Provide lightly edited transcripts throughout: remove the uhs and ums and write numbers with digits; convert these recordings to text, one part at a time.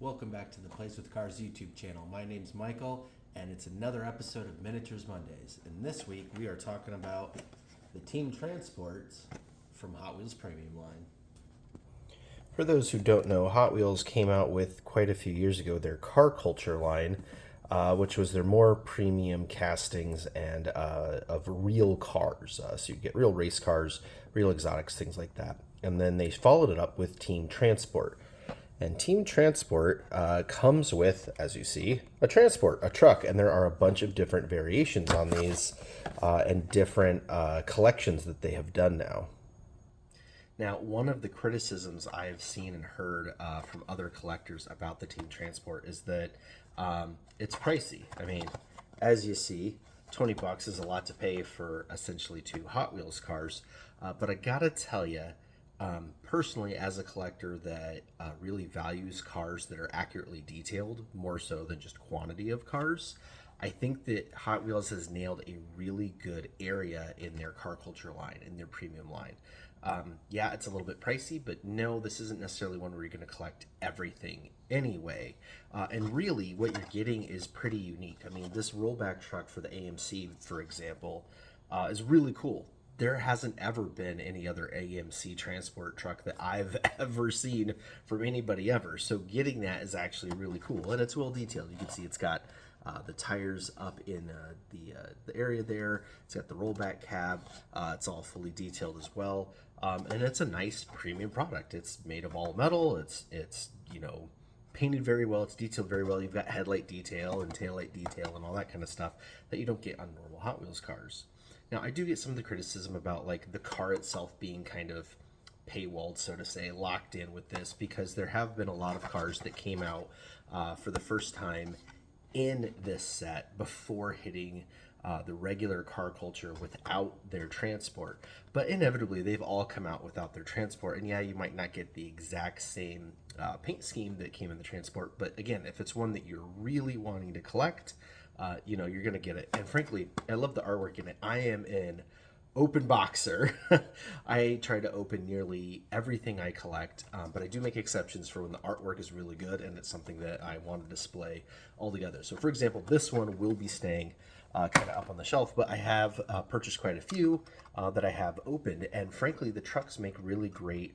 Welcome back to the Plays with Cars YouTube channel. My name's Michael, and it's another episode of Miniatures Mondays. And this week we are talking about the Team Transports from Hot Wheels Premium line. For those who don't know, Hot Wheels came out with quite a few years ago their Car Culture line, which was their more premium castings and of real cars. So you get real race cars, real exotics, things like that. And then they followed it up with Team Transport. And Team Transport comes with, as you see, a truck. And there are a bunch of different variations on these and different collections that they have done now. Now, one of the criticisms I have seen and heard from other collectors about the Team Transport is that it's pricey. I mean, as you see, $20 is a lot to pay for essentially two Hot Wheels cars. But I gotta tell you, personally, as a collector that really values cars that are accurately detailed, more so than just quantity of cars, I think that Hot Wheels has nailed a really good area in their Car Culture line, in their premium line. Yeah, it's a little bit pricey, but no, this isn't necessarily one where you're going to collect everything anyway. And really, what you're getting is pretty unique. I mean, this rollback truck for the AMC, for example, is really cool. There hasn't ever been any other AMC transport truck that I've ever seen from anybody ever. So getting that is actually really cool, and it's well detailed. You can see it's got the tires up in the area there. It's got the rollback cab. It's all fully detailed as well, and it's a nice premium product. It's made of all metal. It's painted very well. It's detailed very well. You've got headlight detail and taillight detail and all that kind of stuff that you don't get on normal Hot Wheels cars. Now, I do get some of the criticism about like the car itself being kind of paywalled, so to say, locked in with this, because there have been a lot of cars that came out for the first time in this set before hitting the regular Car Culture without their transport. But inevitably, they've all come out without their transport. And yeah, you might not get the exact same paint scheme that came in the transport. But again, if it's one that you're really wanting to collect, you're going to get it. And frankly, I love the artwork in it. I am an open boxer. I try to open nearly everything I collect, but I do make exceptions for when the artwork is really good and it's something that I want to display altogether. So for example, this one will be staying kind of up on the shelf, but I have purchased quite a few that I have opened, and frankly, the trucks make really great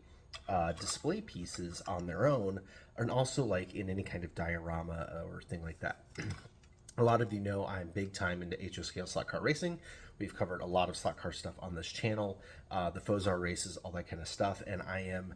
display pieces on their own, and also like in any kind of diorama or thing like that. A lot of you know I'm big time into HO scale slot car racing. We've covered a lot of slot car stuff on this channel, the Fozar races, all that kind of stuff, and I am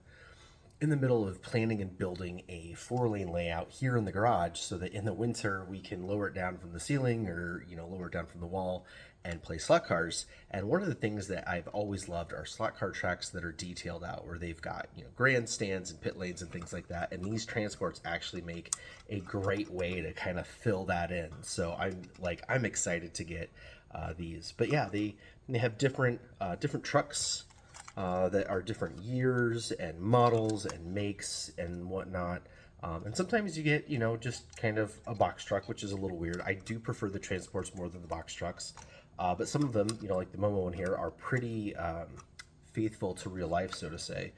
in the middle of planning and building a 4-lane layout here in the garage so that in the winter we can lower it down from the ceiling or lower it down from the wall and play slot cars. And one of the things that I've always loved are slot car tracks that are detailed out, where they've got grandstands and pit lanes and things like that, and these transports actually make a great way to kind of fill that in. So I'm excited to get these. But yeah, they have different trucks that are different years and models and makes and whatnot. And sometimes you get, just kind of a box truck, which is a little weird. I do prefer the transports more than the box trucks. But some of them, like the Momo one here, are pretty faithful to real life, so to say.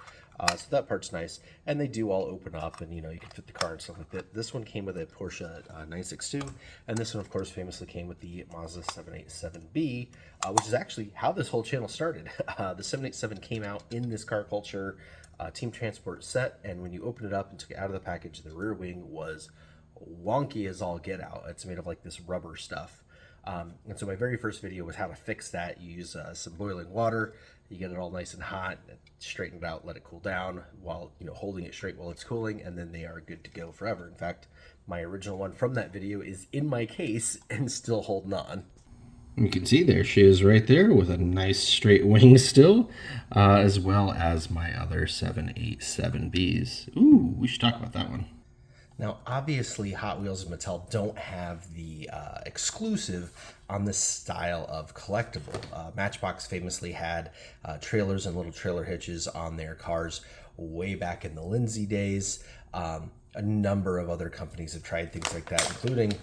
So that part's nice. And they do all open up and, you can fit the car and stuff like that. This one came with a Porsche 962. And this one, of course, famously came with the Mazda 787B, which is actually how this whole channel started. The 787 came out in this Car Culture Team Transport set. And when you open it up and took it out of the package, the rear wing was wonky as all get out. It's made of like this rubber stuff. And so my very first video was how to fix that. You use some boiling water, you get it all nice and hot, straighten it out, let it cool down while holding it straight while it's cooling, and then they are good to go forever. In fact, my original one from that video is in my case and still holding on. You can see there she is right there with a nice straight wing still, as well as my other 787Bs. Ooh, we should talk about that one. Now, obviously, Hot Wheels and Mattel don't have the exclusive on this style of collectible. Matchbox famously had trailers and little trailer hitches on their cars way back in the Lindsay days. A number of other companies have tried things like that, including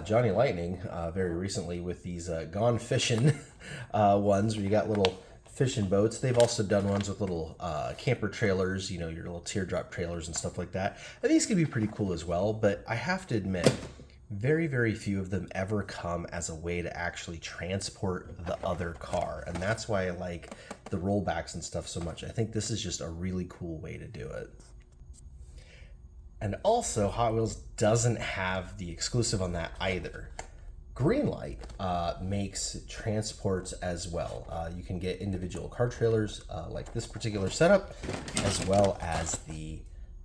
Johnny Lightning very recently with these Gone Fishing ones, where you got little fishing boats. They've also done ones with little camper trailers, your little teardrop trailers and stuff like that. And these can be pretty cool as well, but I have to admit, very, very few of them ever come as a way to actually transport the other car. And that's why I like the rollbacks and stuff so much. I think this is just a really cool way to do it. And also, Hot Wheels doesn't have the exclusive on that either. Greenlight makes transports as well. You can get individual car trailers like this particular setup, as well as the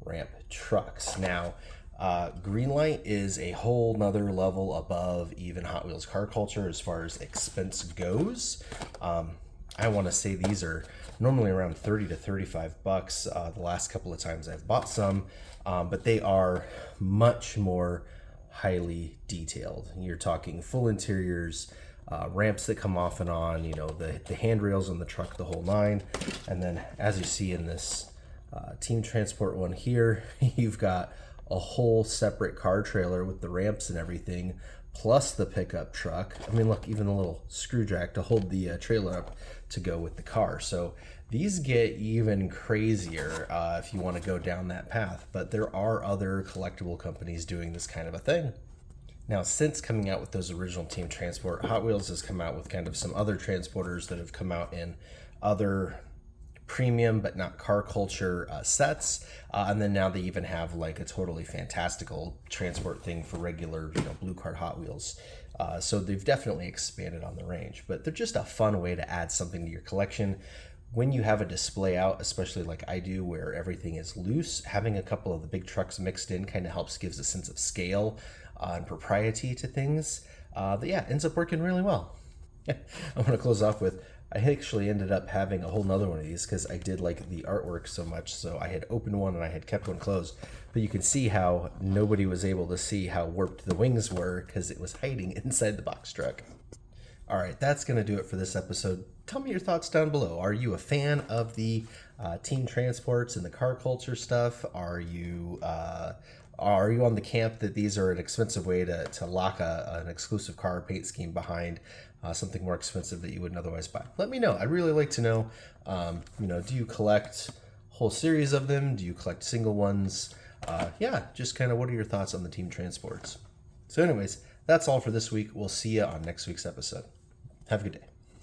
ramp trucks. Now, Greenlight is a whole nother level above even Hot Wheels car culture as far as expense goes. I want to say these are normally around 30 to 35 bucks the last couple of times I've bought some, but they are much more highly detailed. You're talking full interiors, ramps that come off and on, the handrails on the truck, the whole nine. And then as you see in this Team Transport one here, you've got a whole separate car trailer with the ramps and everything, plus the pickup truck. I mean, look, even a little screw jack to hold the trailer up to go with the car. So these get even crazier if you want to go down that path. But there are other collectible companies doing this kind of a thing. Now, since coming out with those original Team Transport, Hot Wheels has come out with kind of some other transporters that have come out in other premium but not car culture sets, and then now they even have like a totally fantastical transport thing for regular blue card Hot Wheels. So they've definitely expanded on the range, but they're just a fun way to add something to your collection. When you have a display out, especially like I do where everything is loose, having a couple of the big trucks mixed in kind of helps, gives a sense of scale and propriety to things. But yeah, ends up working really well. I want to close off with, I actually ended up having a whole nother one of these because I did like the artwork so much. So I had opened one and I had kept one closed. But you can see how nobody was able to see how warped the wings were because it was hiding inside the box truck. All right, that's going to do it for this episode. Tell me your thoughts down below. Are you a fan of the team transports and the car culture stuff? Are you on the camp that these are an expensive way to lock an exclusive car paint scheme behind something more expensive that you wouldn't otherwise buy? Let me know. I'd really like to know, do you collect a whole series of them? Do you collect single ones? Just kind of what are your thoughts on the team transports? So anyways, that's all for this week. We'll see you on next week's episode. Have a good day.